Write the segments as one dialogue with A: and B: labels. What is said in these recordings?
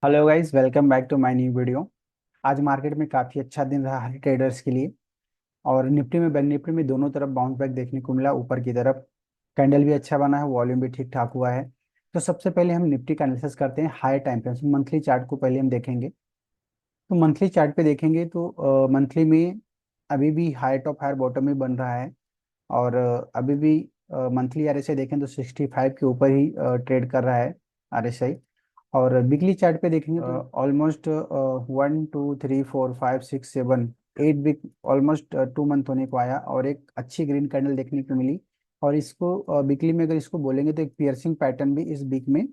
A: Hello guys, welcome back to my new video. आज market में काफ़ी अच्छा दिन रहा है ट्रेडर्स के लिए। और निफ्टी में, बैंक निफ्टी में दोनों तरफ बाउंस बैक देखने को मिला। ऊपर की तरफ कैंडल भी अच्छा बना है, वॉल्यूम भी ठीक ठाक हुआ है। तो सबसे पहले हम निफ्टी का एनालिसिस करते हैं। हाई टाइम पे मंथली चार्ट को पहले हम देखेंगे। तो मंथली चार्ट पे देखेंगे तो मंथली में अभी भी हाई टॉप हायर बॉटम ही बन रहा है। और अभी भी मंथली आरएसआई देखें तो 65 के ऊपर ही ट्रेड कर रहा है आरएसआई। और वीकली चार्ट पे देखेंगे तो ऑलमोस्ट 1 2 3 4 5 6 7 8 वीक, ऑलमोस्ट 2 मंथ होने को आया और एक अच्छी ग्रीन कैंडल देखने को मिली। और इसको वीकली में अगर इसको बोलेंगे तो एक पियर्सिंग पैटर्न भी इस वीक में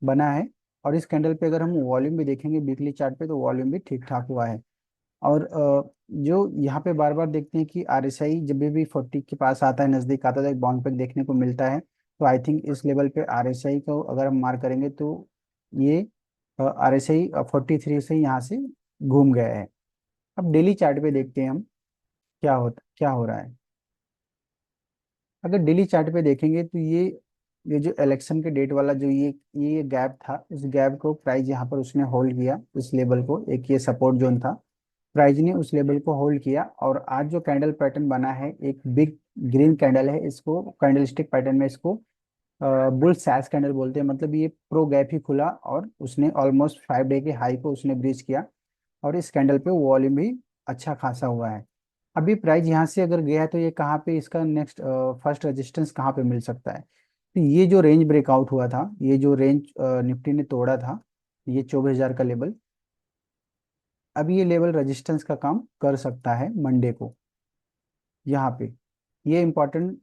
A: बना है। और इस कैंडल पे अगर हम वॉल्यूम भी देखेंगे वीकली चार्ट पे तो वॉल्यूम भी ठीक ठाक हुआ है। और जो यहाँ पे बार बार देखते हैं कि आरएसआई जब भी 40 के पास आता है, नजदीक आता है, तो एक बाउंस बैक देखने को मिलता है। तो आई थिंक इस लेवल पे आरएसआई को अगर हम मार्क करेंगे तो ये आरएसआई 43 से यहाँ से घूम गया है। अब डेली चार्ट पे देखते हैं हम क्या हो रहा है। अगर डेली चार्ट पे देखेंगे तो ये जो इलेक्शन के डेट वाला जो ये गैप था, इस गैप को प्राइस यहाँ पर उसने होल्ड किया। इस लेवल को, एक ये सपोर्ट जोन था, प्राइस ने उस लेवल को होल्ड किया। और आज जो कैंडल पैटर्न बना है, एक बिग ग्रीन कैंडल है, इसको कैंडलस्टिक पैटर्न में इसको बुल सैस कैंडल बोलते हैं। मतलब ये प्रो गैप ही खुला और उसने ऑलमोस्ट 5 डे के हाई को उसने ब्रीच किया। और इस कैंडल पे वॉल्यूम भी अच्छा खासा हुआ है। अभी प्राइस यहाँ से अगर गया है तो ये कहाँ पे, इसका नेक्स्ट फर्स्ट रेजिस्टेंस कहाँ पे मिल सकता है। तो ये जो रेंज ब्रेकआउट हुआ था, ये जो रेंज निफ्टी ने तोड़ा था, ये 24,000 का लेवल, अब ये लेवल रेजिस्टेंस का काम कर सकता है मंडे को। यहाँ पे ये इम्पोर्टेंट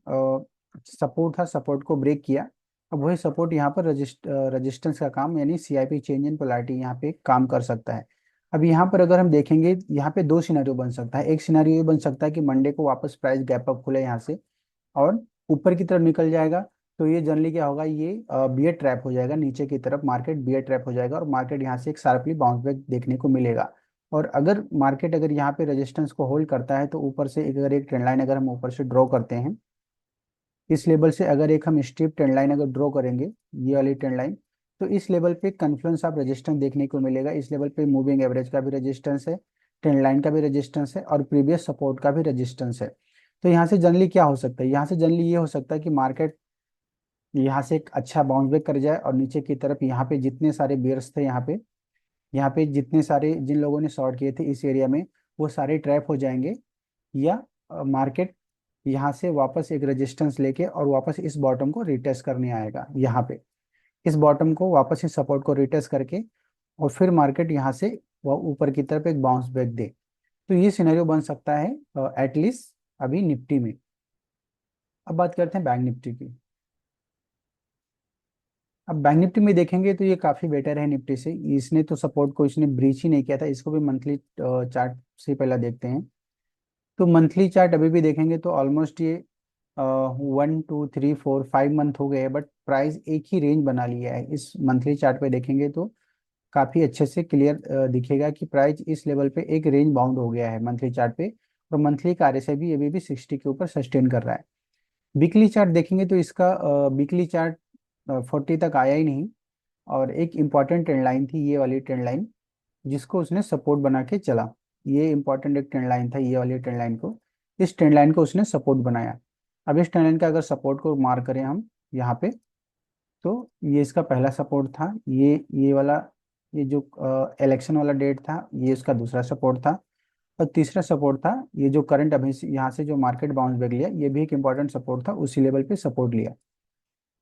A: सपोर्ट था, सपोर्ट को ब्रेक किया। अब वही सपोर्ट यहाँ पर रेजिस्टेंस का काम, यानी सीआईपी चेंज इन पोलैरिटी यहाँ पे काम कर सकता है। अब यहाँ पर अगर हम देखेंगे, यहाँ पे दो सिनेरियो बन सकता है। एक सिनेरियो ये बन सकता है कि मंडे को वापस प्राइस गैप अप खुले यहाँ से और ऊपर की तरफ निकल जाएगा। तो ये जनरली क्या होगा, ये बियर ट्रैप हो जाएगा, नीचे की तरफ मार्केट बियर ट्रैप हो जाएगा और मार्केट यहाँ से एक शार्पली बाउंस बैक देखने को मिलेगा। और अगर मार्केट अगर यहाँ पे रेजिस्टेंस को होल्ड करता है तो ऊपर से अगर एक ट्रेंड लाइन अगर हम ऊपर से ड्रॉ करते हैं, इस लेवल से अगर एक हम स्ट्रिप ट्रेंड लाइन अगर ड्रॉ करेंगे, ये वाली ट्रेंड लाइन, तो इस लेवल पे कन्फ्लुएंस ऑफ रेजिस्टेंस देखने को मिलेगा। इस लेवल पे मूविंग एवरेज का भी रेजिस्टेंस है, ट्रेंड लाइन का भी रेजिस्टेंस है और प्रीवियस सपोर्ट का भी रेजिस्टेंस है। तो यहाँ से जनरली क्या हो सकता है, यहाँ से जनरली ये हो सकता है कि मार्केट यहाँ से एक अच्छा बाउंस बैक कर जाए और नीचे की तरफ यहाँ पे जितने सारे बियर्स थे, यहाँ पे जितने सारे जिन लोगों ने शॉर्ट किए थे इस एरिया में, वो सारे ट्रैप हो जाएंगे। या मार्केट यहाँ से वापस एक रेजिस्टेंस लेके और वापस इस बॉटम को रिटेस्ट करने आएगा। यहाँ पे इस बॉटम को वापस इस सपोर्ट को रिटेस्ट करके और फिर मार्केट यहाँ से वह ऊपर की तरफ एक बाउंस बैक दे। तो ये सिनेरियो बन सकता है एटलीस्ट अभी निफ्टी में। अब बात करते हैं बैंक निफ्टी की। अब बैंक निफ्टी में देखेंगे तो ये काफी बेटर है निफ्टी से। इसने तो सपोर्ट को इसने ब्रीच ही नहीं किया था। इसको भी मंथली चार्ट से पहले देखते हैं। तो मंथली चार्ट अभी भी देखेंगे तो ऑलमोस्ट ये 1 2 3 4 5 मंथ हो गए हैं, बट प्राइस एक ही रेंज बना लिया है। इस मंथली चार्ट पे देखेंगे तो काफी अच्छे से क्लियर दिखेगा कि प्राइस इस लेवल पे एक रेंज बाउंड हो गया है मंथली चार्ट पे। और मंथली का आरएसआई भी अभी भी 60 के ऊपर सस्टेन कर रहा है। वीकली चार्ट देखेंगे तो इसका वीकली चार्ट 40 तक आया ही नहीं। और एक इम्पॉर्टेंट ट्रेंड लाइन थी, ये वाली ट्रेंड लाइन, जिसको उसने सपोर्ट बना के चला। ये इंपॉर्टेंट एक ट्रेंड लाइन था, ये वाली ट्रेंड लाइन को, इस ट्रेंड लाइन को उसने सपोर्ट बनाया। अब इस ट्रेंड लाइन का अगर सपोर्ट को मार्क करें हम यहाँ पे, तो ये इसका पहला सपोर्ट था। ये वाला, ये जो इलेक्शन वाला डेट था, ये इसका दूसरा सपोर्ट था। और तीसरा सपोर्ट था ये जो करंट अभी यहाँ से जो मार्केट बाउंस बैक लिया, ये भी एक इंपॉर्टेंट सपोर्ट था, उसी लेवल पे सपोर्ट लिया।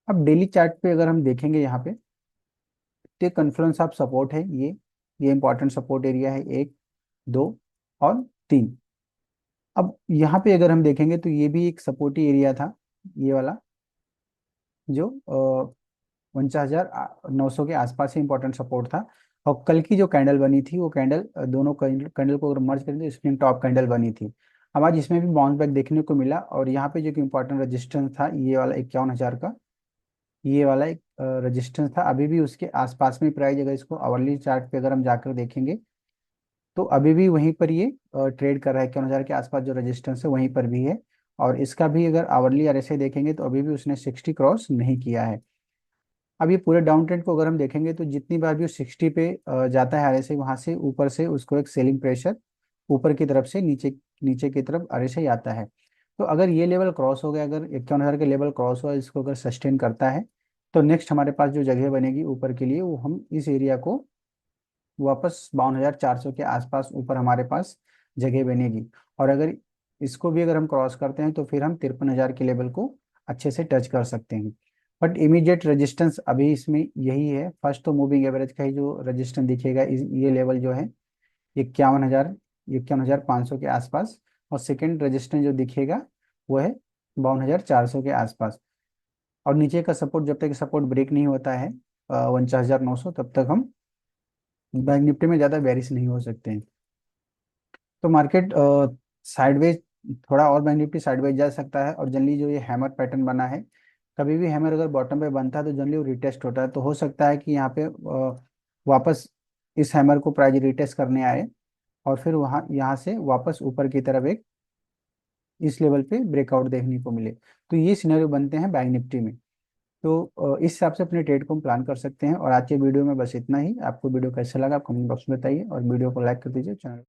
A: अब डेली चार्ट पे अगर हम देखेंगे यहाँ पे, तो कन्फ्लुएंस ऑफ सपोर्ट है ये इंपॉर्टेंट सपोर्ट एरिया है, 1 2 और 3। अब यहाँ पे अगर हम देखेंगे तो ये भी एक सपोर्टी एरिया था, ये वाला जो 49,900 के आसपास ही इंपॉर्टेंट सपोर्ट था। और कल की जो कैंडल बनी थी वो कैंडल, दोनों कैंडल को अगर मर्ज करें तो स्प्रिंग टॉप कैंडल बनी थी। अब आज इसमें भी बाउंस बैक देखने को मिला। और यहाँ पे जो इंपॉर्टेंट रेजिस्टेंस था, ये वाला 51,000 का, ये वाला एक रेजिस्टेंस था। अभी भी उसके आसपास में प्राइस, अगर इसको आवरली चार्ट पे अगर हम जाकर देखेंगे तो अभी भी वहीं पर ये ट्रेड कर रहा है। 51,000 के आसपास जो रेजिस्टेंस है वहीं पर भी है। और इसका भी अगर आवरली आरएसआई देखेंगे तो अभी भी उसने 60 क्रॉस नहीं किया है। अब ये पूरे डाउन ट्रेंड को अगर हम देखेंगे तो जितनी बार भी वो 60 पे जाता है आरएसआई, वहां से ऊपर से उसको एक सेलिंग प्रेशर ऊपर की तरफ से नीचे नीचे की तरफ आरएसआई आता है। तो अगर ये लेवल क्रॉस हो गया, अगर 51,000 के लेवल क्रॉस हुआ, इसको अगर सस्टेन करता है, तो नेक्स्ट हमारे पास जो जगह बनेगी ऊपर के लिए, वो हम इस एरिया को वापस 52,400 के आसपास ऊपर हमारे पास जगह बनेगी। और अगर इसको भी अगर हम क्रॉस करते हैं तो फिर हम 53,000 के लेवल को अच्छे से टच कर सकते हैं। बट इमीडिएट रेजिस्टेंस अभी इसमें यही है। फर्स्ट तो मूविंग एवरेज का ही जो रेजिस्टेंस दिखेगा, ये लेवल जो है 51,000, 51,500 के आसपास। और सेकेंड रेजिस्टेंस जो दिखेगा वो है 52,400 के आसपास। और नीचे का सपोर्ट, जब तक सपोर्ट ब्रेक नहीं होता है 49,900, तब तक हम बैंक निफ्टी में ज़्यादा बेरिश नहीं हो सकते हैं। तो मार्केट साइडवेज, थोड़ा और बैंक निफ्टी साइडवेज जा सकता है। और जनरली जो ये हैमर पैटर्न बना है, कभी भी हैमर अगर बॉटम पे बनता है तो जनरली वो रिटेस्ट होता है। तो हो सकता है कि यहाँ पे वापस इस हैमर को प्राइस रिटेस्ट करने आए, और फिर वहाँ यहाँ से वापस ऊपर की तरफ एक इस लेवल पे ब्रेकआउट देखने को मिले। तो ये सिनेरियो बनते हैं बैंक निफ्टी में। तो इस हिसाब से अपने ट्रेड को हम प्लान कर सकते हैं। और आज के वीडियो में बस इतना ही। आपको वीडियो कैसा लगा आप कमेंट बॉक्स में बताइए, और वीडियो को लाइक कर दीजिए, चैनल